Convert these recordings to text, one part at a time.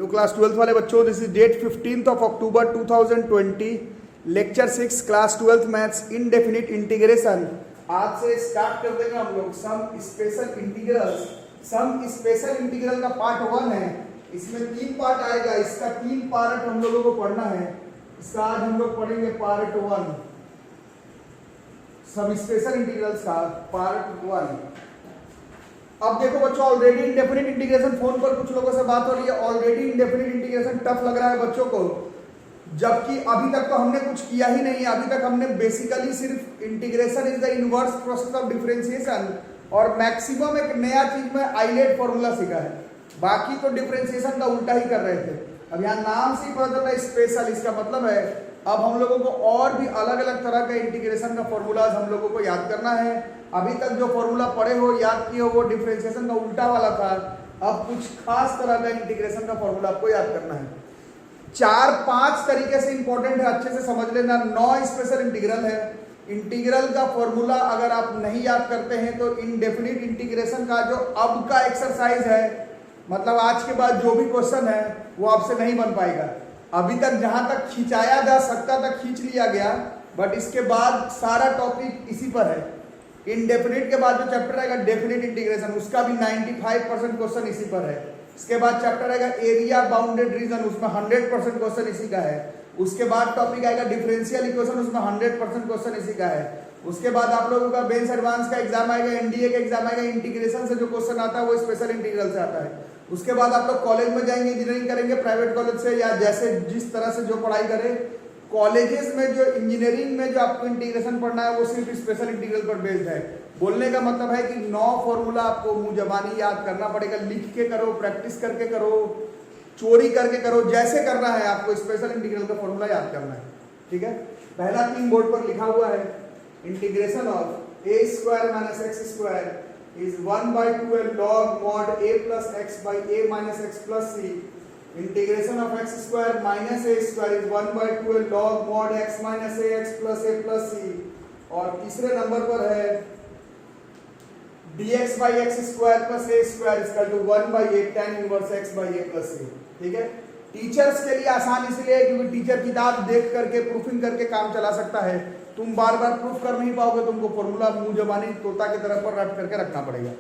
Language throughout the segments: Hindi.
हेलो क्लास 12th वाले बच्चों, this is date 15th of October 2020, lecture 6 class 12th maths indefinite integration. आज से स्टार्ट कर देंगे हम लोग some special integrals. Some special integral का पार्ट 1 है, इसमें 3 पार्ट आएगा। इसका 3 पार्ट हम लोगों को पढ़ना है। इसका आज हम लोग पढ़ेंगे पार्ट 1, सम स्पेशल इंटीग्रल्स का पार्ट 1। अब देखो बच्चों, ऑलरेडी इंडेफिनिट इंटीग्रेशन, फोन पर कुछ लोगों से बात हो रही है, ऑलरेडी इंडेफिनिट इंटीग्रेशन टफ लग रहा है बच्चों को, जबकि अभी तक तो हमने कुछ किया ही नहीं है। अभी तक हमने बेसिकली सिर्फ integration is the inverse process of differentiation और मैक्सिमम एक नया चीज में आइलेट फॉर्मूला सीखा है। बाकी तो डिफरेंशिएशन का उल्टा ही कर रहे थे। अब यहाँ नाम से ही पता चल रहा है स्पेशल, इसका मतलब है अब हम लोगों को और भी अलग अलग तरह के इंटीग्रेशन का फॉर्मूलाज हम लोगों को याद करना है। अभी तक जो फॉर्मूला पढ़े हो, याद किए हो, वो डिफरेंशिएशन का उल्टा वाला था। अब कुछ खास तरह का इंटीग्रेशन का फॉर्मूला आपको याद करना है। 4-5 तरीके से इंपॉर्टेंट है, अच्छे से समझ लेना। 9 स्पेशल इंटीग्रल है। इंटीग्रल का फॉर्मूला अगर आप नहीं याद करते हैं तो इनडेफिनिट इंटीग्रेशन का जो अब का एक्सरसाइज है, मतलब आज के बाद जो भी क्वेश्चन है वो आपसे नहीं बन पाएगा। अभी तक जहां तक खिंचाया जा सकता था खींच लिया गया, बट इसके बाद सारा टॉपिक इसी पर है। इनडेफिनिट के बाद जो चैप्टर आएगा डेफिनिट इंटीग्रेशन, उसका भी 95% क्वेश्चन इसी पर है। इसके बाद चैप्टर आएगा एरिया बाउंडेड रीजन, उसमें 100% क्वेश्चन इसी का है। उसके बाद टॉपिक आएगा डिफरेंशियल इक्वेशन, उसमें 100% क्वेश्चन इसी का है। उसके बाद आप लोगों का बेस एडवांस का एग्जाम आएगा, एनडीए का एग्जाम आएगा, इंटीग्रेशन से जो क्वेश्चन आता है वो स्पेशल इंटीग्रल से आता है। उसके बाद आप लोग कॉलेज में जाएंगे, इंजीनियरिंग करेंगे प्राइवेट कॉलेज से, या जैसे जिस तरह से जो पढ़ाई करें, कॉलेजेस में जो इंजीनियरिंग में जो आपको इंटीग्रेशन पढ़ना है वो सिर्फ स्पेशल इंटीग्रल पर बेस्ड है। बोलने का मतलब है कि 9 फॉर्मूला आपको मुंह जबानी याद करना पड़ेगा। लिख के करो, प्रैक्टिस करके करो, चोरी करके करो, जैसे करना है आपको स्पेशल इंटीग्रल का फॉर्मूला याद करना है। ठीक है, पहला 3 बोर्ड पर लिखा हुआ है, integration of a square minus x square is 1/2 log mod a plus x by a minus x plus c. Integration of x square minus a square is 1/2 log mod x minus a x plus c. और तीसरे नंबर पर है dx by x square plus a square is equal to 1/8 tan inverse x by a plus c. ठीक है, टीचर्स के लिए आसान इसलिए क्योंकि टीचर किताब देख करके प्रूफिंग करके काम चला सकता है। तुम बार बार प्रूफ कर नहीं पाओगे, तुमको फॉर्मूला मुंह जबानी तोता की तरफ पर रट करके रखना पड़ेगा।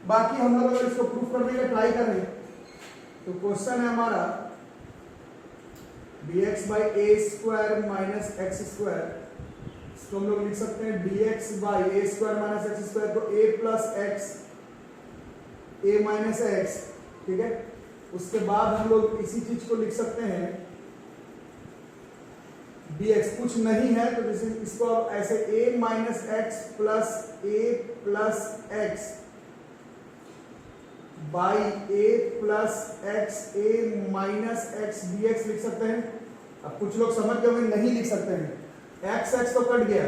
बाकी हम लोग अगर इसको प्रूफ करने का ट्राई करें तो क्वेश्चन है हमारा dx by a square minus x square, इसको हम लोग लिख सकते हैं dx by a square minus x square, तो a plus x a minus x. ठीक है, उसके बाद हम लोग इसी चीज को लिख सकते हैं dx, कुछ नहीं है तो इसको अब ऐसे a minus x plus a plus x by a plus x a minus x dx लिख सकते हैं। अब कुछ लोग समझ गए नहीं लिख सकते हैं, x x तो कट गया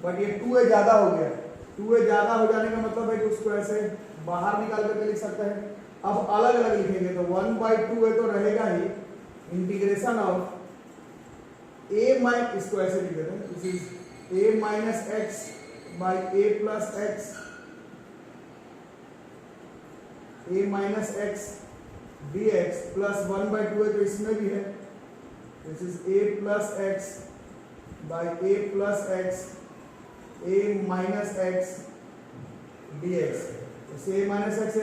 बट ये 2a ज्यादा हो गया। 2a ज्यादा हो जाने का मतलब है कि उसको ऐसे बाहर निकाल करके लिख सकते हैं। अब अलग अलग लिखेंगे तो 1/2 तो रहेगा ही, इंटीग्रेशन ऑफ a माइनस, इसको ऐसे लिख देते हैं, this is a minus x by a plus x, a minus x dx plus 1/2 है तो इसमें भी है, this is a plus x by a plus x a minus x dx। a minus x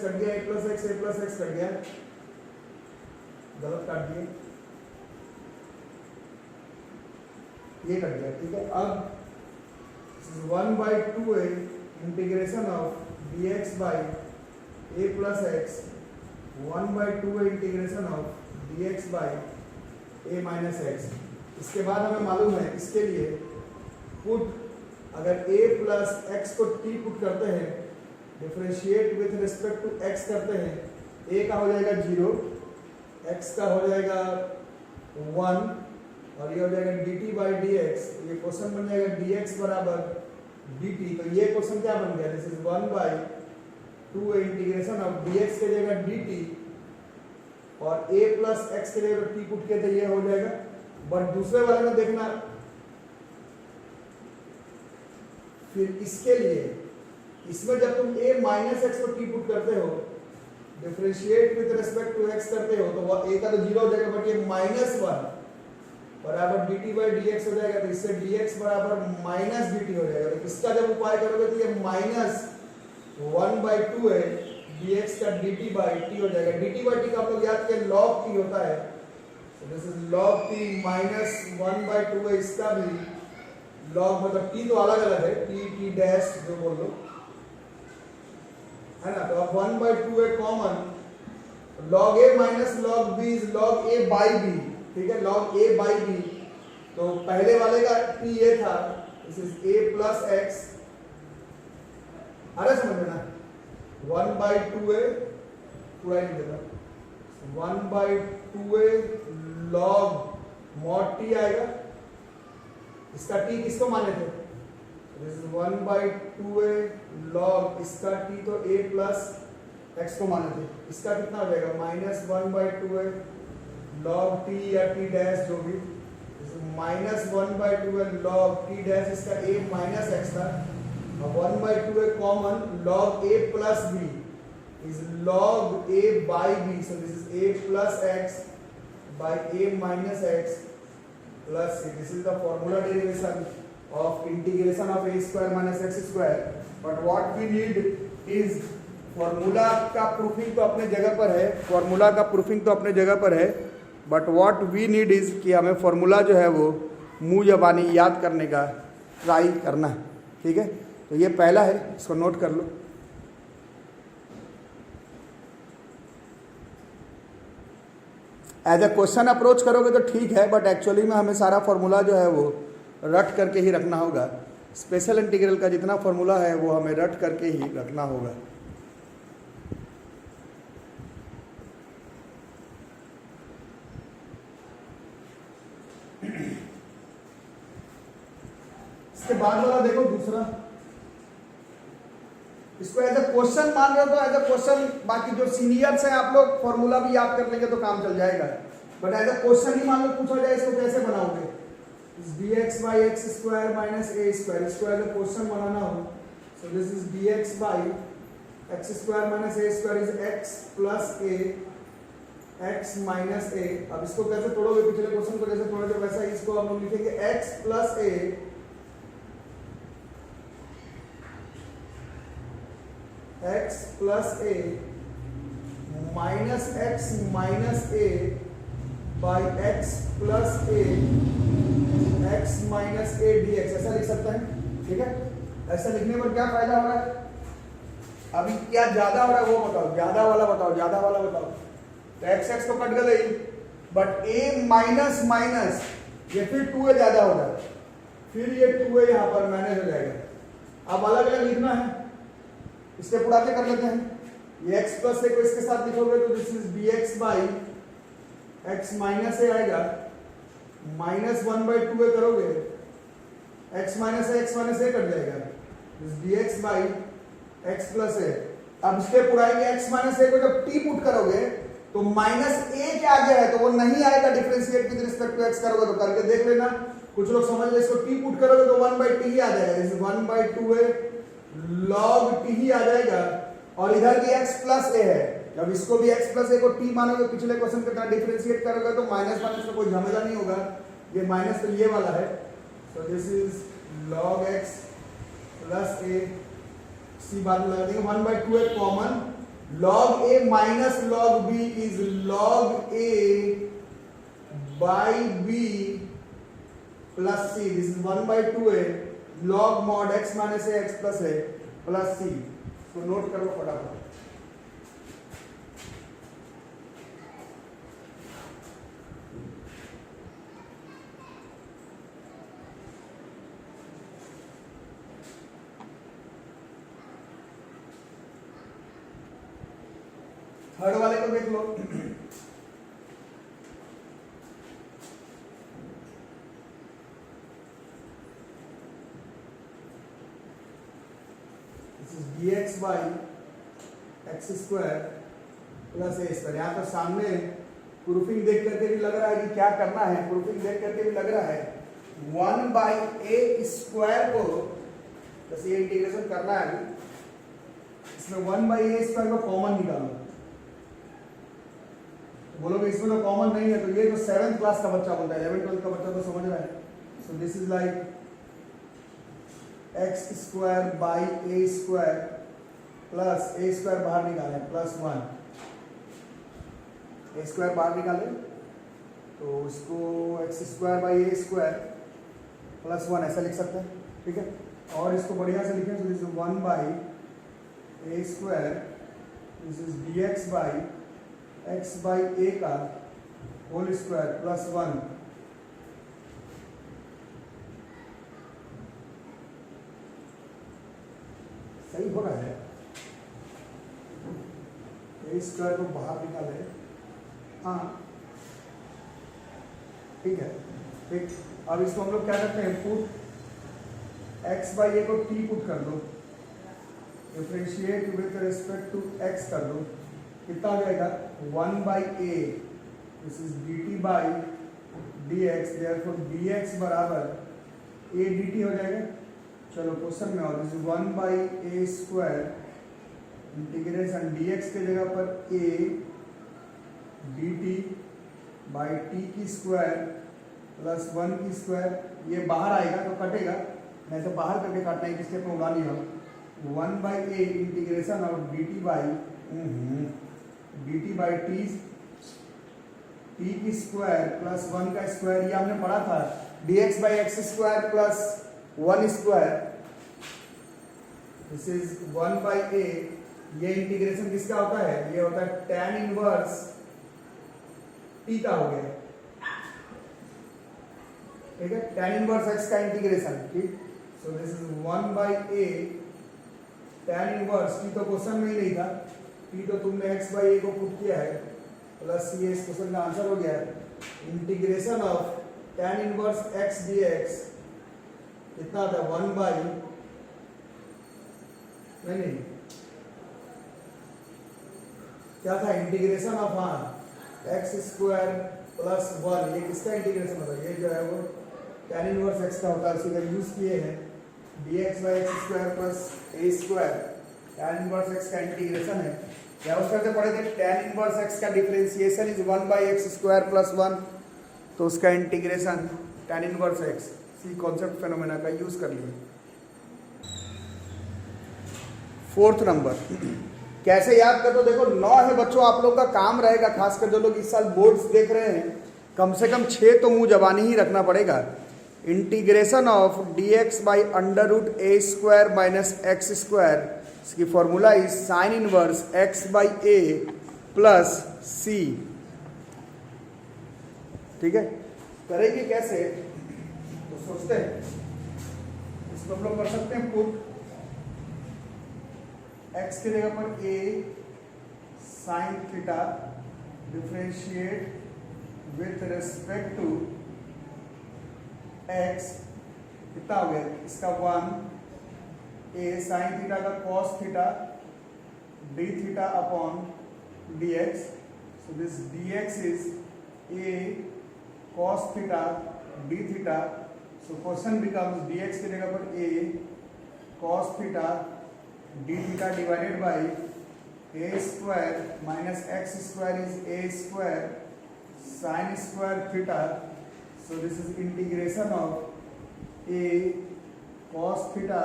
cut गया, a प्लस एक्स कट गया, गलत काट दिए, ये कट गया। ठीक है, अब 1/2 integration of dx by a plus x, 1/2 integration of dx by a minus x. इसके बाद हमें मालूम है, इसके लिए पुट, अगर a प्लस एक्स को t पुट करते हैं, differentiate with respect to x करते हैं, a का हो जाएगा 0, x का हो जाएगा 1 और ये हो जाएगा dt बाई dx। ये क्वेश्चन बन जाएगा dx बराबर dt। तो ये क्वेश्चन क्या बन गया, this is 1/2 integration of dx के जगह dt और a प्लस एक्स के जगह t पुट किया तो ये हो जाएगा। बट दूसरे वाले में देखना, फिर इसके लिए इसमें जब तुम a माइनस एक्स को t पुट करते हो differentiate with respect to x करते हो तो वो a का तो 0 हो जाएगा, बट ये -1 बराबर dt बाई dx हो जाएगा, तो इससे dx बराबर माइनस dt हो जाएगा। तो इसका जब उपाय करोगे तो ये -1/2 है, dx का dt बाई t हो जाएगा। dt बाई t का आप लोग याद किया log t होता है, तो this is log t minus 1/2 है, इसका भी log मतलब t तो अलग अलग है, t डैश जो बोल लो है ना। तो अब 1/2 है common, log a minus log b is log a by b, ठीक है, log a बाई b। तो पहले वाले का t ये था, this is a plus x, अरे समझ में ना, 1/2 है, पूरा नहीं देता, 1/2 है log mod t आएगा, इसका t किसको माने थे, दिस इज 1/2 है log इसका t तो a प्लस x को माने थे, इसका कितना हो जाएगा -1/2 है log t या t डैश जो भी, -1/2 है log t डैश, इसका a माइनस x था, अब 1/2 है common, log a plus b is log a by b, so this is a plus x by a minus x plus c। This is the formula derivation of integration of a square minus x square, but what we need is formula का प्रूफिंग तो अपने जगह पर है, फॉर्मूला का प्रूफिंग तो अपने जगह पर है, but what we need is कि हमें फॉर्मूला जो है वो मुंह जबानी याद करने का ट्राई करना है, ठीक है। तो ये पहला है, इसको नोट कर लो। एज ए क्वेश्चन अप्रोच करोगे तो ठीक है, बट एक्चुअली में हमें सारा फॉर्मूला जो है वो रट करके ही रखना होगा। स्पेशल इंटीग्रल का जितना फॉर्मूला है वो हमें रट करके ही रखना होगा। इसके बाद वाला देखो दूसरा, इसको एज ए क्वेश्चन मान रहे हो तो एज ए क्वेश्चन, बाकी जो सीनियर्स हैं आप लोग फॉर्मूला भी याद कर लेंगे तो काम चल जाएगा, बट एज ए क्वेश्चन ही मान लो पूछा जाए इसको कैसे बनाओगे, dx by x square minus a square, इसको एज ए क्वेश्चन बनाना हो, so this is dx by x square minus a square is x plus a, x minus a। अब इसको कैसे तोड़ोगे, पिछले क्वेश्चन को जैसे तोड़े थे वैसा इसको हम लोग लिखेंगे x plus a x plus a minus x minus a by x plus a x minus a dx, ऐसा लिख सकते हैं, ठीक है। ऐसा लिखने पर क्या फायदा हो रहा है, अभी क्या ज्यादा हो रहा है वो बताओ, ज्यादा वाला बताओ, ज्यादा वाला बताओ। तो x x तो कट गए, बट a माइनस माइनस ये फिर 2a ज्यादा हो रहा है, फिर ये 2a यहाँ पर मैनेज हो जाएगा। अब अलग अलग लिखना है, इसके पुराते कर लेते हैं, ये x प्लस a को इसके साथ लिखोगे तो this is dx by x minus a आएगा, -1/2 करोगे x माइनस a कट जाएगा, dx by x plus a। अब इसके पुराएंगे x माइनस a को जब t पुट करोगे तो माइनस a के आगे है तो वो नहीं आएगा, differentiate with respect to x करोगे तो करके देख लेना, कुछ लोग समझ ले, इसको t पुट करोगे तो 1/t ही आ जाएगा, जैसे 1/2 है log t ही आ जाएगा, और इधर भी x प्लस a है, जब इसको भी x प्लस a को t मानोगे, पिछले क्वेश्चन के तरह डिफरेंशिएट करोगे तो माइनस माइनस में कोई झमेला नहीं होगा, ये माइनस तो ये वाला है, so this is log x plus a, सी बात लगा देंगे, 1/2 है common, log a minus log b is log a by b plus c, this is 1/2 है log mod x minus a x plus a plus c। तो नोट करो फटाफट। थर्ड वाले को देख लो, dx by x square plus a square. यहाँ तो सामने प्रूफिंग देख करके भी लग रहा है कि क्या करना है, प्रूफिंग देख करके भी लग रहा है 1/a स्क्वायर को, जैसे ये इंटीग्रेशन करना है, इसमें 1/a स्क्वायर को कॉमन निकालो, बोलोगे इसमें तो कॉमन नहीं है, तो ये तो 7th क्लास का बच्चा बोलता है, 11th 12th का बच्चा तो समझ रहा है। So this is like x square by a square plus a square बाहर निकाले प्लस 1, ए स्क्वायर बाहर निकाले तो उसको x square by a square plus 1 ऐसा लिख सकते हैं, ठीक है। और इसको बढ़िया से लिखें तो this is 1 by a square, this is d x by x by a का होल स्क्वायर प्लस 1। सही हो रहा है, ए स्क्वायर को बाहर निकाले, हाँ ठीक है, ठीक। अब इसको हम लोग क्या करते हैं, पुट एक्स बाई ए को टी पुट कर दो, differentiate with respect to x कर दो, कितना हो जाएगा 1 by a, this is d t by d x, therefore d x बराबर ए डी टी हो जाएगा। चलो क्वेश्चन में और this is 1 by a square integration D x के जगह पर A D t by t की स्क्वायर प्लस 1 की स्क्वायर, ये बाहर आएगा तो कटेगा, नहीं तो बाहर करके काटना है, किस स्टेप में होगा नहीं हम 1 by a integration of d t by t की स्क्वायर प्लस 1 का स्क्वायर, ये हमने पढ़ा था d x by x square plus 1 square, this is 1 by a. ये इंटीग्रेशन किसका होता है, ये होता है tan इनवर्स टी का हो गया, ठीक है, tan इनवर्स x का इंटीग्रेशन, ठीक। सो this is 1 by A tan inverse, T तो क्वेश्चन में ही नहीं था, टी तो तुमने x बाई ए को पुट किया है, प्लस ये इस क्वेश्चन का आंसर हो गया है, integration of tan inverse x dx कितना था 1 बाई, नहीं क्या था, integration of x square plus 1, ये किसका इंटीग्रेशन होता है, ये जो है वो tan इनवर्स x का होता है, उसी का यूज किए हैं dx by x square plus a square, tan inverse x का इंटीग्रेशन है। क्या उस करते पढ़े थे, tan इनवर्स x का differentiation is 1 by x square plus 1, तो उसका इंटीग्रेशन tan इनवर्स x, इसी कॉन्सेप्ट फेनोमेना का यूज कर लिए। 4th नंबर कैसे याद कर दो, देखो 9 है बच्चों, आप लोग का काम रहेगा, खासकर जो लोग इस साल बोर्ड्स देख रहे हैं, कम से कम 6 तो मुंह जबानी ही रखना पड़ेगा। Integration of d x by under root a square minus x square, इसकी formula is sine inverse x by a plus c, ठीक है। करेंगे कैसे तो सोचते हैं, इसको हम लोग कर सकते हैं पुट x की जगह पर a sine theta differentiate with respect to x, कितना हो गया इसका 1, a साइन थीटा का cos theta d theta upon dx, so this dx is a cos theta d theta, so question becomes dx की जगह पर a cos theta d theta divided by a square minus x square is a square sine square theta, so this is integration of a cos theta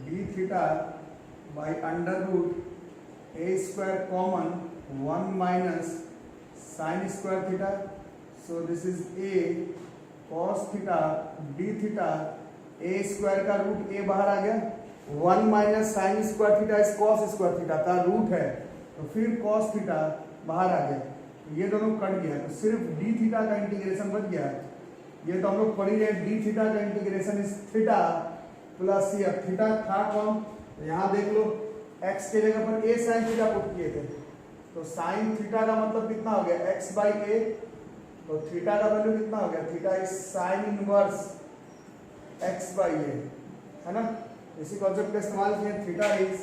d theta by under root a square common 1 minus sine square theta, so this is a cos theta d theta, a square का रूट ए बाहर आ गया, 1 minus sine square theta is cos square theta का रूट है, तो फिर कॉस थीटा बाहर आ गया, तो ये दोनों कट गया, तो सिर्फ डी थीटा का इंटीग्रेशन बच गया। ये तो हम लोग पढ़ी रहे, डी थीटा का integration is theta plus c, theta था कौन, तो यहाँ देख लो एक्स के जगह पर ए साइन थीटा पुट किए थे, तो साइन थीटा का मतलब कितना हो गया एक्स बाई ए, तो थीटा का वैल्यू कितना हो गया, theta is sine inverse x by a, है ना। इसी कॉन्सेप्ट का इस्तेमाल किया, theta is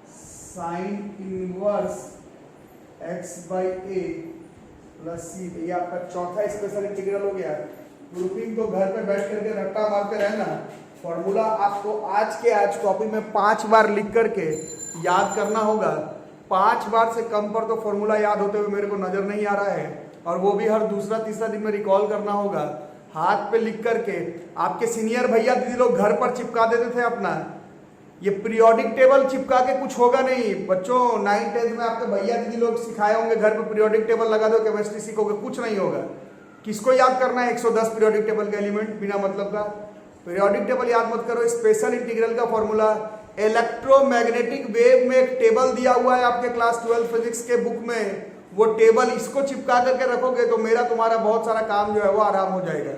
sine inverse x by a plus c, ये आपका चौथा स्पेशल इंटीग्रल हो गया। ग्रुपिंग तो घर पे बैठ करके रट्टा मारते रहना, फॉर्मूला आपको आज के आज कॉपी में 5 बार लिख करके याद करना होगा, 5 बार से कम पर तो फॉर्मूला याद होते हुए मेरे को नजर नहीं आ रहा है, और वो भी हर दूसरा तीसरा दिन में रिकॉल करना होगा हाथ पे लिख करके। आपके सीनियर भैया दीदी लोग घर पर चिपका देते थे अपना, ये पीरियोडिक टेबल चिपका के कुछ होगा नहीं बच्चों। 9th 10th में आपके भैया दीदी लोग सिखाए होंगे घर पे पीरियोडिक टेबल लगा दो केमिस्ट्री सीखोगे, कुछ नहीं होगा। किसको याद करना है 110 पीरियोडिक टेबल के एलिमेंट बिना मतलब का? पीरियोडिक टेबल याद मत करो। स्पेशल इंटीग्रल का फॉर्मूला, इलेक्ट्रोमैग्नेटिक वेव में एक टेबल दिया हुआ है आपके क्लास 12 फिजिक्स के बुक में, वो टेबल इसको चिपका करके रखोगे तो मेरा तुम्हारा बहुत सारा काम जो है वो आराम हो जाएगा।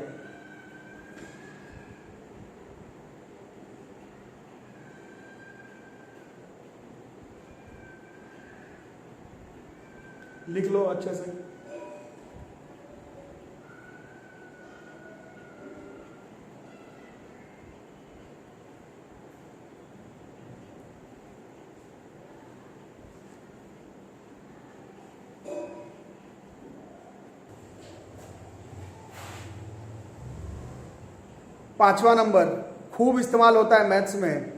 लिख लो अच्छे से। पांचवा नंबर खूब इस्तेमाल होता है मैथ्स में,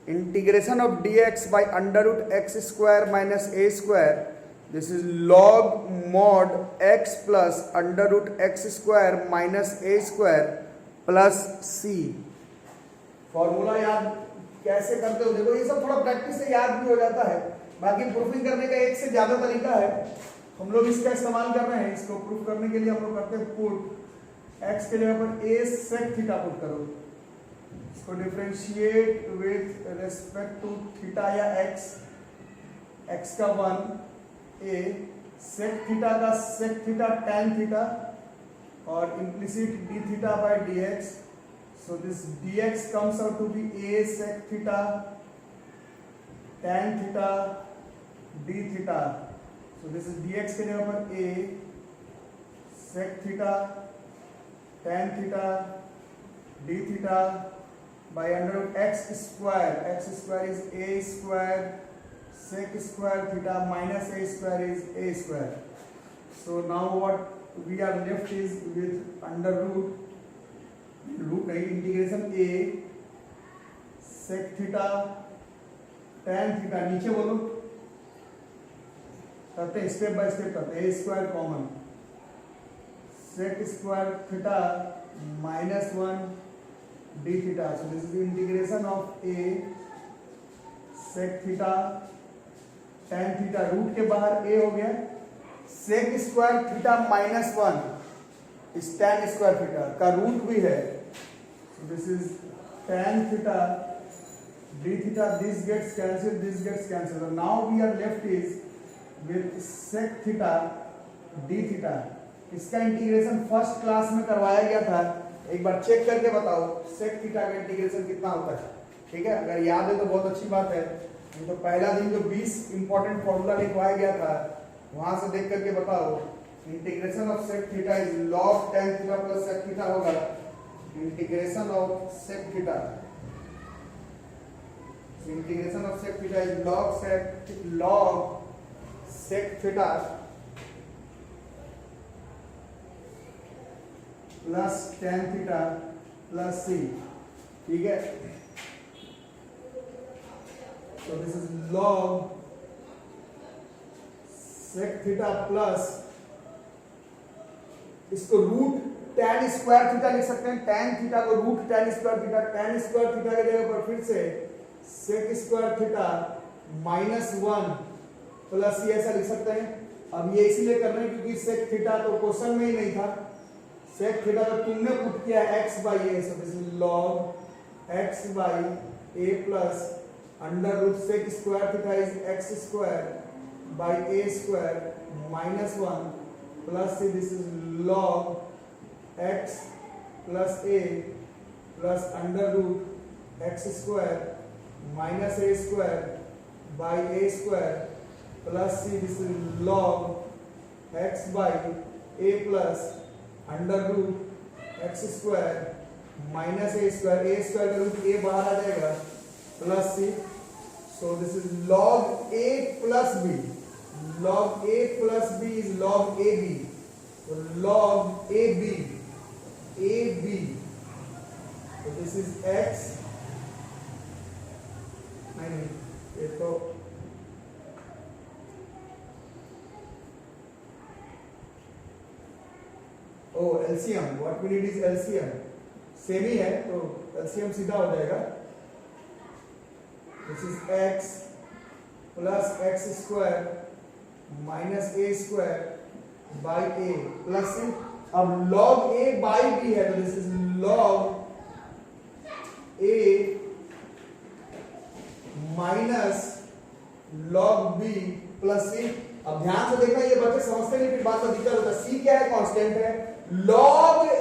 integration of d x by under root x square minus a square, this is log mod x plus under root x square minus a square plus c. Formula याद कैसे करते हो देखो, ये सब थोड़ा प्रैक्टिस से याद भी हो जाता है। बाकी प्रूफिंग करने का एक से ज्यादा तरीका है, हम लोग इसका इस्तेमाल कर रहे हैं। इसको प्रूफ करने के लिए हम लोग करते हैं पुट x के जगह पर a sec थीटा पुट करो, इसको differentiate with respect to theta या x का 1 a sec थीटा का sec थीटा tan थीटा और implicit d theta by dx, so this dx comes out to be a sec theta tan theta d theta, so this is dx के जगह पर a sec theta tan theta d theta by under root x square is a square sec square theta minus a square is a square. So now what we are left is with under root integration a sec theta tan theta, नीचे बोलो करते स्टेप बाय स्टेप करते, a square common sec square theta minus 1 d theta, so this is the integration of a sec theta tan theta, root के बाहर a हो गया, sec square theta minus 1 इस tan square theta का रूट भी है, so this is tan theta d theta, this gets cancelled, so now we are left is with sec theta d theta। इसका इंटीग्रेशन फर्स्ट क्लास में करवाया गया था, एक बार चेक करके बताओ सेक थीटा का इंटीग्रेशन कितना होता है, ठीक है? अगर याद है तो बहुत अच्छी बात है, तो पहला दिन जो 20 इंपॉर्टेंट फॉर्मूला लिखवाया गया था वहां से देख करके बताओ। Integration of sec theta is log tan theta plus sec theta होगा, integration of sec theta, integration of sec theta is log sec theta plus tan theta plus c, ठीक है? So this is log sec theta plus, इसको रूट tan स्क्वायर थीटा लिख सकते हैं, tan थीटा को root tan square theta, tan square theta के जगह पर फिर से sec square theta minus 1 plus c ऐसा लिख सकते हैं। अब ये इसीलिए कर रहे हैं क्योंकि sec थीटा तो क्वेश्चन में ही नहीं था, sec थीटा तो तुमने पुट किया x by a, so this is log x by a plus under root sec square theta is x square by a square minus 1 plus c, this is log x plus a plus under root x square minus a square by a square plus c, this is log x by a plus under root x square minus a square का रूट ए बाहर आ जाएगा plus c, so this is log a plus b, log a plus b is log a b, तो लॉग ए बी, तो दिस इज एक्स, नहीं ये तो oh LCM, what we need is LCM, same ही है तो एलसीएम सीधा हो जाएगा, this is x plus x square minus a square by a plus, अब log a बाई बी है तो this is log a minus log b plus c। अब ध्यान से देखना, ये बच्चे समझते नहीं फिर बात का दिक्कत होता है। c क्या है? कांस्टेंट है, log a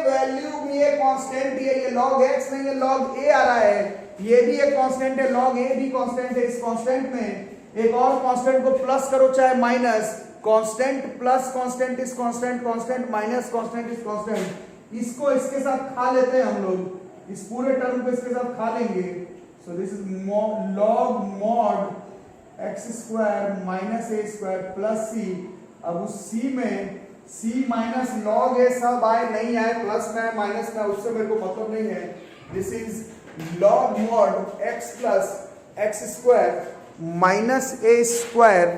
वैल्यू भी एक कांस्टेंट ही है, ये log x नहीं है, log a आ रहा है, ये भी एक कांस्टेंट है, log a भी कांस्टेंट है। इस कांस्टेंट में एक और कांस्टेंट को प्लस करो चाहे minus, constant plus constant is constant, constant minus constant is constant. इसको इसके साथ खा लेते हैं हम लोग, इस पूरे टर्म को इसके साथ खा लेंगे। So this is log mod x square minus a square plus c. अब उस सी में सी माइनस लॉग ए सब आए नहीं आए, प्लस में माइनस में, उससे मेरे को मतलब नहीं है। This is log mod x plus x square minus a square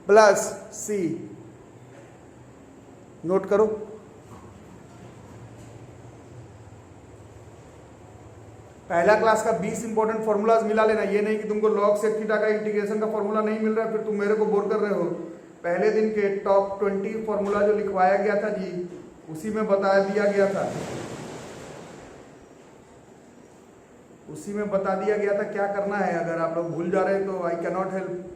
plus c. Note करो, पहला क्लास का 20 इंपॉर्टेंट फॉर्मूलाज मिला लेना। ये नहीं कि तुमको log sec थीटा का इंटीग्रेशन का फॉर्मूला नहीं मिल रहा है फिर तुम मेरे को बोर कर रहे हो। पहले दिन के टॉप 20 फॉर्मूला जो लिखवाया गया था जी, उसी में बता दिया गया था, उसी में बता दिया गया था क्या करना है। अगर आप लोग भूल जा रहे हैं तो आई कैन नॉट हेल्प।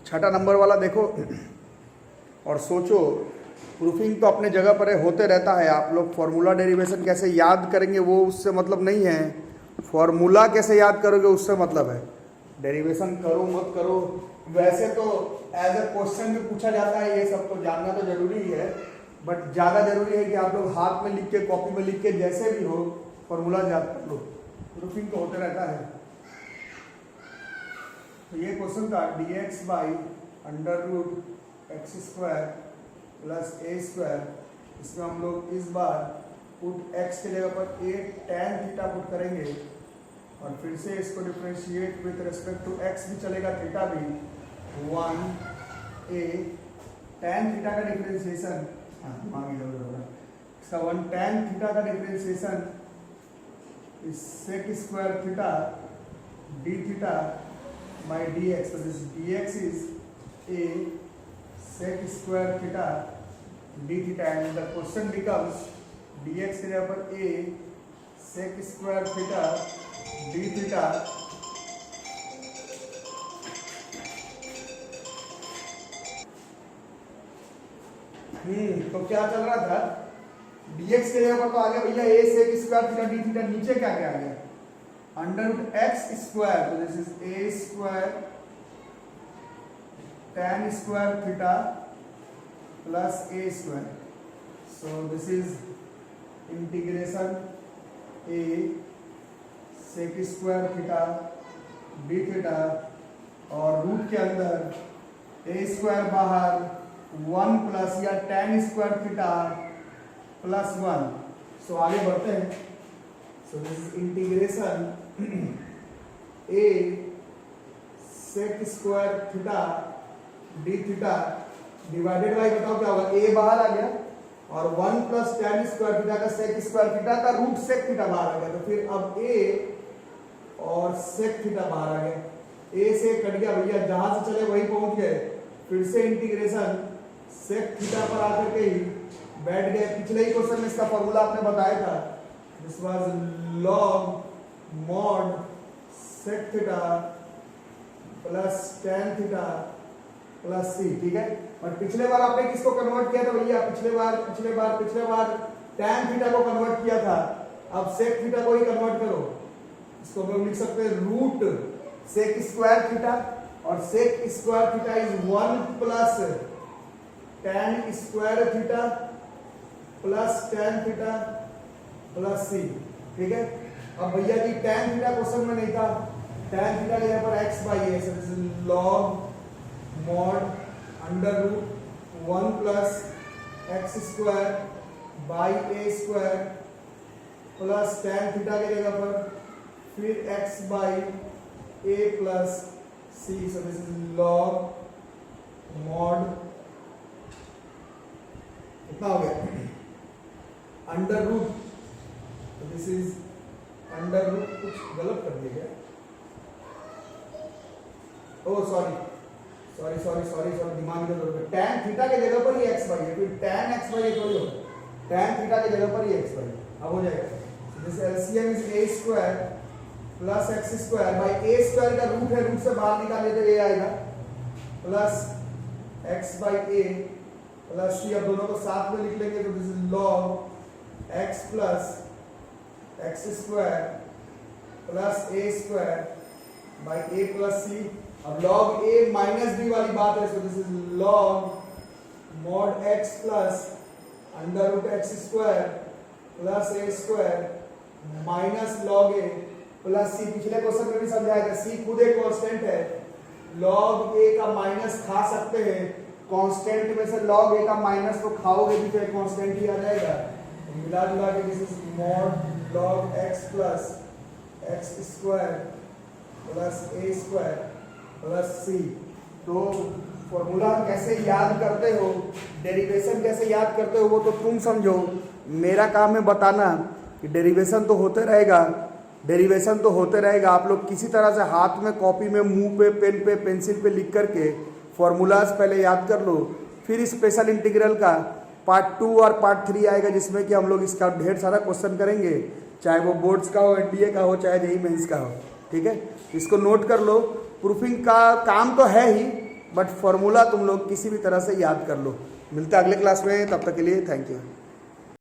छठा नंबर वाला देखो और सोचो, प्रूफिंग तो अपने जगह पर है, होते रहता है। आप लोग फॉर्मूला डेरिवेशन कैसे याद करेंगे वो उससे मतलब नहीं है, फॉर्मूला कैसे याद करोगे उससे मतलब है। डेरिवेशन करो मत करो, वैसे तो एज ए क्वेश्चन भी पूछा जाता है, ये सब तो जानना तो जरूरी ही है, बट ज़्यादा जरूरी है कि आप लोग हाथ में लिख के कॉपी में लिख के जैसे भी हो फॉर्मूला याद कर लो। प्रूफिंग तो होते रहता है। तो ये क्वेश्चन था dx by under root x square plus a square. इसमें हम लोग इस बार पुट x के जगह पर a tan थीटा पुट करेंगे और फिर से इसको differentiate with respect to x भी चलेगा, थीटा भी 1a tan थीटा का डिफरेंशिएशन, दिमाग इधर उधर होगा, इसका 1 tan थीटा का डिफरेंशिएशन इस sec square theta d theta by dx, so this dx is a sec square theta d theta and the question becomes dx के जगह पर a sec square theta d theta तो क्या चल रहा था, dx के जगह पर तो आ गया भैया a sec square theta d theta, नीचे क्या क्या आ गया अंडर रूट एक्स स्क्वायर, तो this is a square tan square theta plus a square. So this is integration a sec square theta d theta और रूट के अंदर ए स्क्वायर बाहर 1 प्लस या tan square theta plus 1। So आगे बढ़ते हैं। So this is integration a sec square theta d theta divided by, बताओ क्या होगा, a बाहर आ गया और 1 प्लस tan स्क्वायर थीटा का sec स्क्वायर थीटा का रूट sec थीटा बाहर आ गया, तो फिर अब a और sec थीटा बाहर आ गया, a से कट गया भैया, जहां से चले वही पहुंच गए। फिर से इंटीग्रेशन sec थीटा पर आकर के ही बैठ गए। पिछले ही क्वेश्चन में इसका फॉर्मूला आपने बताया था, this was log mod sec theta plus tan theta plus c, ठीक है। और पिछले बार आपने किसको कन्वर्ट किया था भैया, पिछले बार tan थीटा को कन्वर्ट किया था, अब sec थीटा को ही कन्वर्ट करो। इसको हम लिख सकते हैं रूट sec स्क्वायर थीटा और sec square theta is 1 plus tan square theta plus tan theta plus c, ठीक है। अब भैया जी tan थीटा क्वेश्चन में नहीं था, tan थीटा यहाँ पर x by a, so this is log mod under root 1 plus x square by a square plus tan theta की जगह पर फिर x by a plus c, so this is log mod कितना हो गया अंडर रूट, तो दिस इज अंडर रूट, कुछ गलत कर दिया गया, ओ सॉरी दिमाग में दर्द, tan थीटा की जगह पर ही x बाई है, फिर tan x बाई थोड़ी हो, tan थीटा की जगह पर ही x बाई, अब हो जाएगा this LCM is a square plus x square by a square का रूट है, रूट से बाहर निकाले तो ये आएगा plus x by a plus c, अब दोनों को साथ में लिख लेंगे तो this is log x plus x square plus a square by a plus c. अब लॉग ए माइनस बी वाली बात है, so this is log mod x plus under root x square plus a square minus log a plus सी। पिछले क्वेश्चन में भी समझाया था, सी खुद एक कांस्टेंट है, लॉग ए का माइनस खा सकते हैं, कांस्टेंट में से लॉग ए का माइनस तो खाओगे भी तो एक कांस्टेंट ही आ जाएगा, मिला जुला के this is mod log x plus x square plus a square plus c. तो फॉर्मूला कैसे याद करते हो, डेरिवेशन कैसे याद करते हो वो तो तुम समझो, मेरा काम है बताना कि डेरिवेशन तो होते रहेगा, आप लोग किसी तरह से हाथ में कॉपी में मुंह पे पेन पे पेंसिल पे लिख करके फॉर्मूलाज पहले याद कर लो, फिर स्पेशल इंटीग्रल का पार्ट 2 और पार्ट 3 आएगा जिसमें कि हम लोग इसका ढेर सारा क्वेश्चन करेंगे, चाहे वो बोर्ड्स का हो, एनडीए का हो, चाहे जेईई मेंस का हो, ठीक है। इसको नोट कर लो, प्रूफिंग का काम तो है ही, बट फॉर्मूला तुम लोग किसी भी तरह से याद कर लो। मिलते हैं अगले क्लास में, तब तक के लिए थैंक यू।